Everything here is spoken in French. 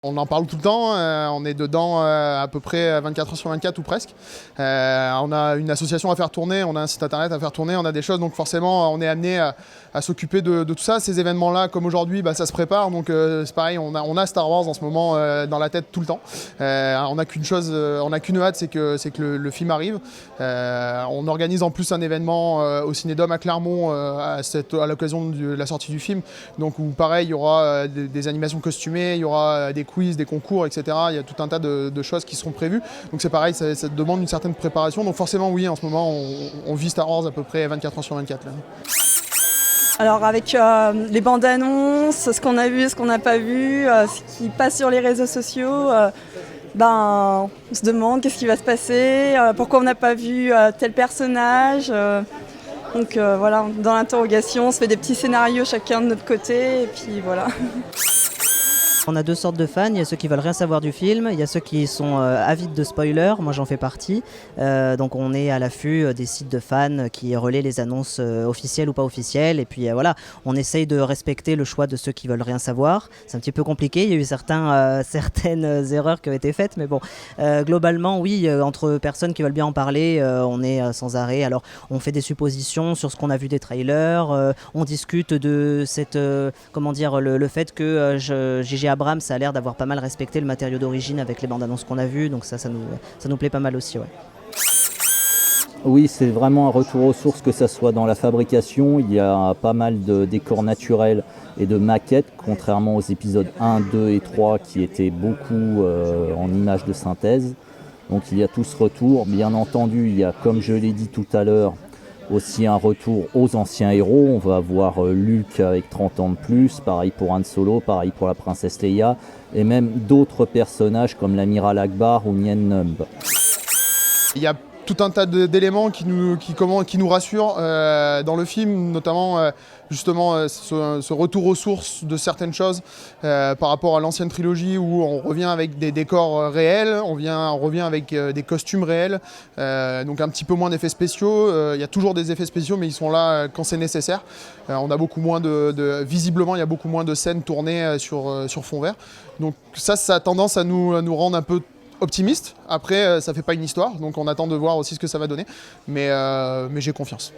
On en parle tout le temps, on est dedans à peu près 24 heures sur 24 ou presque. On a une association à faire tourner, on a un site internet à faire tourner, on a des choses, donc forcément on est amené à s'occuper de tout ça. Ces événements-là, comme aujourd'hui, ça se prépare, donc c'est pareil, on a Star Wars en ce moment dans la tête tout le temps. On n'a qu'une chose, on n'a qu'une hâte, c'est que le film arrive. On organise en plus un événement au Cinédome à Clermont à l'occasion de la sortie du film, donc où pareil, il y aura des animations costumées, il y aura des quiz, des concours, etc. Il y a tout un tas de choses qui seront prévues. Donc c'est pareil, ça demande une certaine préparation. Donc forcément, oui, en ce moment, on vit Star Wars à peu près 24 heures sur 24. Là. Alors avec les bandes annonces, ce qu'on a vu, ce qu'on n'a pas vu, ce qui passe sur les réseaux sociaux, on se demande qu'est-ce qui va se passer, pourquoi on n'a pas vu tel personnage. Donc voilà, dans l'interrogation, on se fait des petits scénarios chacun de notre côté et puis voilà. On a deux sortes de fans, il y a ceux qui veulent rien savoir du film, il y a ceux qui sont avides de spoilers, moi j'en fais partie. Donc on est à l'affût des sites de fans qui relaient les annonces officielles ou pas officielles. Et puis voilà, on essaye de respecter le choix de ceux qui veulent rien savoir. C'est un petit peu compliqué, il y a eu certaines erreurs qui ont été faites, mais bon, globalement oui, entre personnes qui veulent bien en parler, on est sans arrêt. Alors on fait des suppositions sur ce qu'on a vu des trailers, on discute de cette, le fait que J.J. Abrams a l'air d'avoir pas mal respecté le matériau d'origine avec les bandes annonces qu'on a vues, donc ça nous plaît pas mal aussi. Ouais. Oui, c'est vraiment un retour aux sources, que ça soit dans la fabrication. Il y a pas mal de décors naturels et de maquettes, contrairement aux épisodes 1, 2 et 3 qui étaient beaucoup en images de synthèse. Donc il y a tout ce retour. Bien entendu, il y a, comme je l'ai dit tout à l'heure, aussi un retour aux anciens héros. On va voir Luke avec 30 ans de plus, pareil pour Han Solo, pareil pour la princesse Leia, et même d'autres personnages comme l'amiral Akbar ou Nien Numb. Il y a tout un tas d'éléments qui nous rassurent dans le film, notamment justement ce retour aux sources de certaines choses par rapport à l'ancienne trilogie où on revient avec des décors réels, on revient avec des costumes réels, donc un petit peu moins d'effets spéciaux. Il y a toujours des effets spéciaux, mais ils sont là quand c'est nécessaire. On a beaucoup moins visiblement, il y a beaucoup moins de scènes tournées sur fond vert. Donc ça a tendance à nous rendre un peu optimiste. Après, ça fait pas une histoire, donc on attend de voir aussi ce que ça va donner. Mais j'ai confiance.